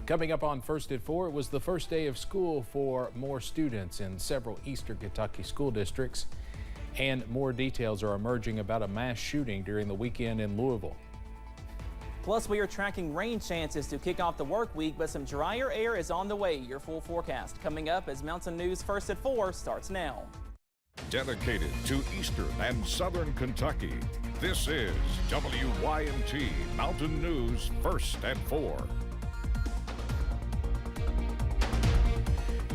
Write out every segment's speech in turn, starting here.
Coming up on First at 4, it was the first day of school for more students in several eastern Kentucky school districts. And more details are emerging about a mass shooting during the weekend in Louisville. Plus, we are tracking rain chances to kick off the work week, but some drier air is on the way. Your full forecast coming up as Mountain News First at 4 starts now. Dedicated to eastern and southern Kentucky, this is WYMT Mountain News First at 4.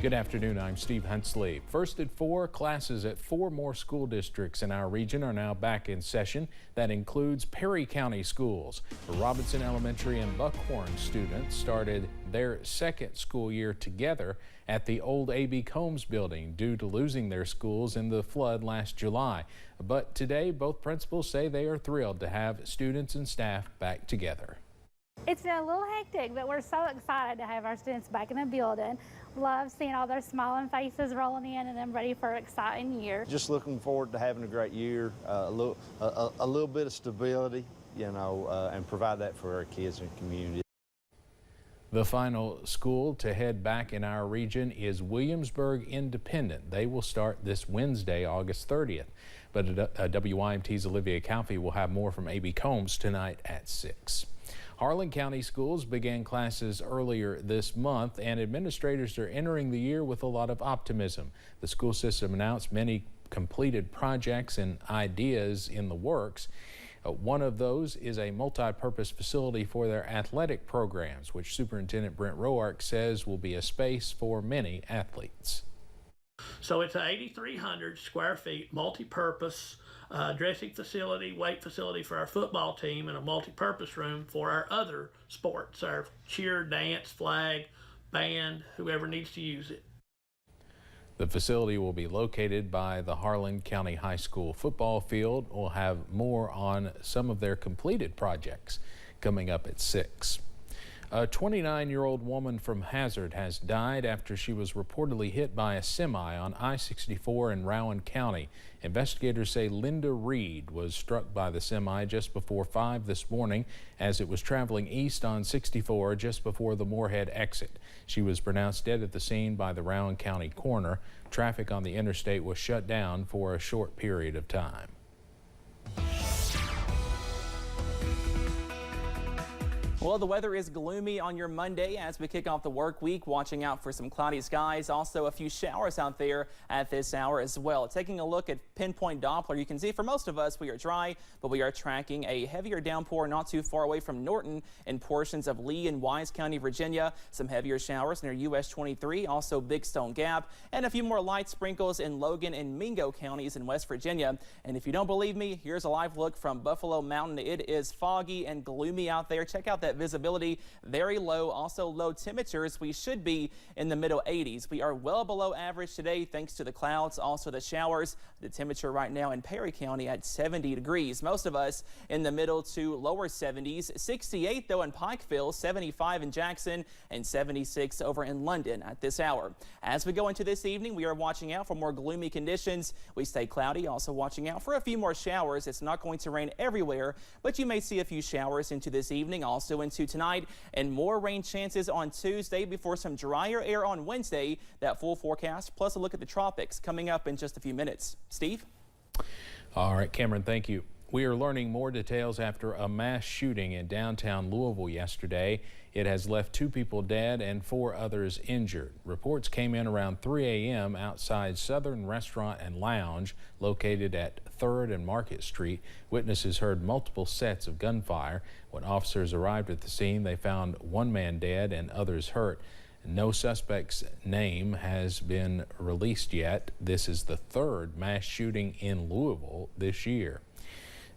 Good afternoon, I'm Steve Hunsley. First at 4, classes at 4 more school districts in our region are now back in session. That includes Perry County schools. The Robinson Elementary and Buckhorn students started their second school year together at the old A.B. Combs building due to losing their schools in the flood last July. But today, both principals say they are thrilled to have students and staff back together. It's been a little hectic, but we're so excited to have our students back in the building. Love seeing all their smiling faces rolling in and them ready for an exciting year. Just looking forward to having a great year, a little bit of stability, you know, and provide that for our kids and community. The final school to head back in our region is Williamsburg Independent. They will start this Wednesday, August 30th. But WYMT's Olivia Calfee will have more from A.B. Combs tonight at 6. Harlan County schools began classes earlier this month, and administrators are entering the year with a lot of optimism. The school system announced many completed projects and ideas in the works. One of those is a multi-purpose facility for their athletic programs, which Superintendent Brent Roark says will be a space for many athletes. So it's an 8,300 square feet multi-purpose dressing facility, weight facility for our football team, and a multi-purpose room for our other sports, our cheer, dance, flag, band, whoever needs to use it. The facility will be located by the Harlan County High School football field. We'll have more on some of their completed projects coming up at 6. A 29-year-old woman from Hazard has died after she was reportedly hit by a semi on I-64 in Rowan County. Investigators say Linda Reed was struck by the semi just before 5 this morning as it was traveling east on 64 just before the Moorhead exit. She was pronounced dead at the scene by the Rowan County coroner. Traffic on the interstate was shut down for a short period of time. Well, the weather is gloomy on your Monday as we kick off the work week. Watching out for some cloudy skies. Also, a few showers out there at this hour as well. Taking a look at pinpoint Doppler, you can see for most of us we are dry, but we are tracking a heavier downpour not too far away from Norton in portions of Lee and Wise County, Virginia. Some heavier showers near US 23, also Big Stone Gap, and a few more light sprinkles in Logan and Mingo counties in West Virginia. And if you don't believe me, here's a live look from Buffalo Mountain. It is foggy and gloomy out there. Check out that visibility, very low, also low temperatures. We should be in the middle 80s. We are well below average today thanks to the clouds, also the showers. The temperature right now in Perry County at 70 degrees. Most of us in the middle to lower 70s. 68 though in Pikeville, 75 in Jackson, and 76 over in London at this hour. As we go into this evening, we are watching out for more gloomy conditions. We stay cloudy, also watching out for a few more showers. It's not going to rain everywhere, but you may see a few showers into this evening, also into tonight, and more rain chances on Tuesday before some drier air on Wednesday. That full forecast plus a look at the tropics coming up in just a few minutes. Steve? All right, Cameron, thank you. We are learning more details after a mass shooting in downtown Louisville yesterday. It has left 2 people dead and 4 others injured. Reports came in around 3 a.m. outside Southern Restaurant and Lounge located at 3rd and Market Street. Witnesses heard multiple sets of gunfire. When officers arrived at the scene, they found 1 man dead and others hurt. No suspect's name has been released yet. This is the 3rd mass shooting in Louisville this year.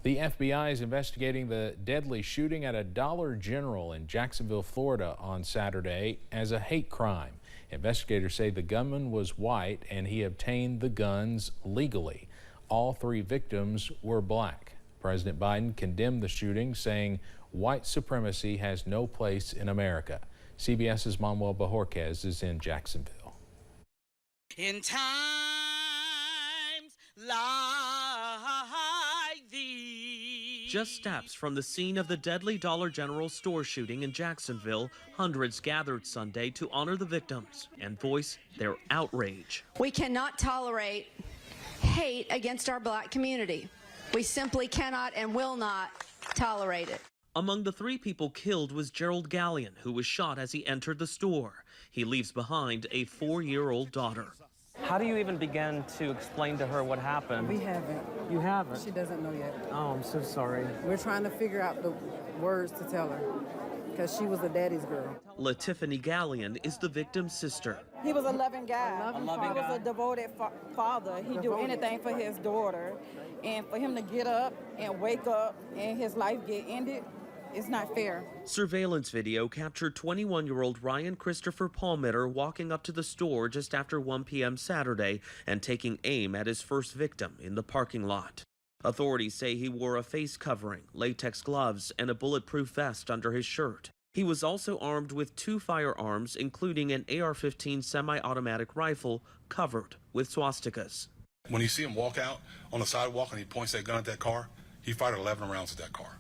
The FBI is investigating the deadly shooting at a Dollar General in Jacksonville, Florida on Saturday as a hate crime. Investigators say the gunman was white and he obtained the guns legally. All 3 victims were black. President Biden condemned the shooting, saying white supremacy has no place in America. CBS's Manuel Bajorquez is in Jacksonville. In times like these. Just steps from the scene of the deadly Dollar General store shooting in Jacksonville, hundreds gathered Sunday to honor the victims and voice their outrage. We cannot tolerate hate against our black community. We simply cannot and will not tolerate it. Among the 3 people killed was Gerald Gallion, who was shot as he entered the store. He leaves behind a 4-year-old daughter. How do you even begin to explain to her what happened? We haven't. You haven't? She doesn't know yet. Oh, I'm so sorry. We're trying to figure out the words to tell her because she was a daddy's girl. LaTiffany Gallion is the victim's sister. He was a loving guy. He was a devoted father. He'd do anything for his daughter. And for him to get up and wake up and his life get ended, it's not fair. Surveillance video captured 21-year-old Ryan Christopher Palmeter walking up to the store just after 1 p.m. Saturday and taking aim at his first victim in the parking lot. Authorities say he wore a face covering, latex gloves, and a bulletproof vest under his shirt. He was also armed with 2 firearms, including an AR-15 semi-automatic rifle covered with swastikas. When you see him walk out on the sidewalk and he points that gun at that car, he fired 11 rounds at that car.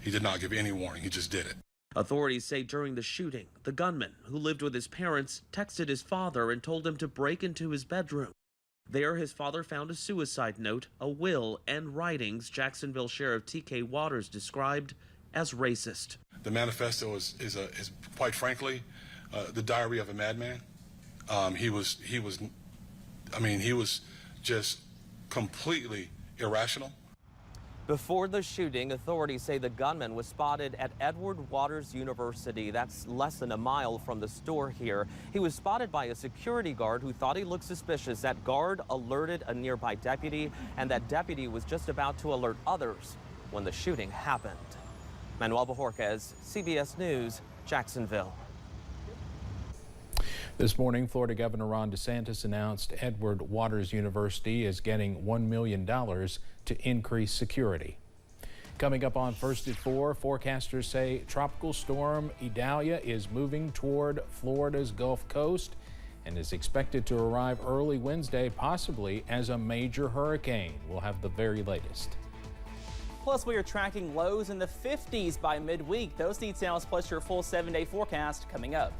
He did not give any warning. He just did it. Authorities say during the shooting, the gunman, who lived with his parents, texted his father and told him to break into his bedroom. There, his father found a suicide note, a will, and writings Jacksonville Sheriff T.K. Waters described as racist. The manifesto is quite frankly, the diary of a madman. He was just completely irrational. Before the shooting, authorities say the gunman was spotted at Edward Waters University. That's less than a mile from the store here. He was spotted by a security guard who thought he looked suspicious. That guard alerted a nearby deputy, and that deputy was just about to alert others when the shooting happened. Manuel Bojorquez, CBS News, Jacksonville. This morning, Florida Governor Ron DeSantis announced Edward Waters University is getting $1 million to increase security. Coming up on First at 4, forecasters say Tropical Storm Idalia is moving toward Florida's Gulf Coast and is expected to arrive early Wednesday, possibly as a major hurricane. We'll have the very latest. Plus, we are tracking lows in the 50s by midweek. Those details plus your full 7-day forecast coming up.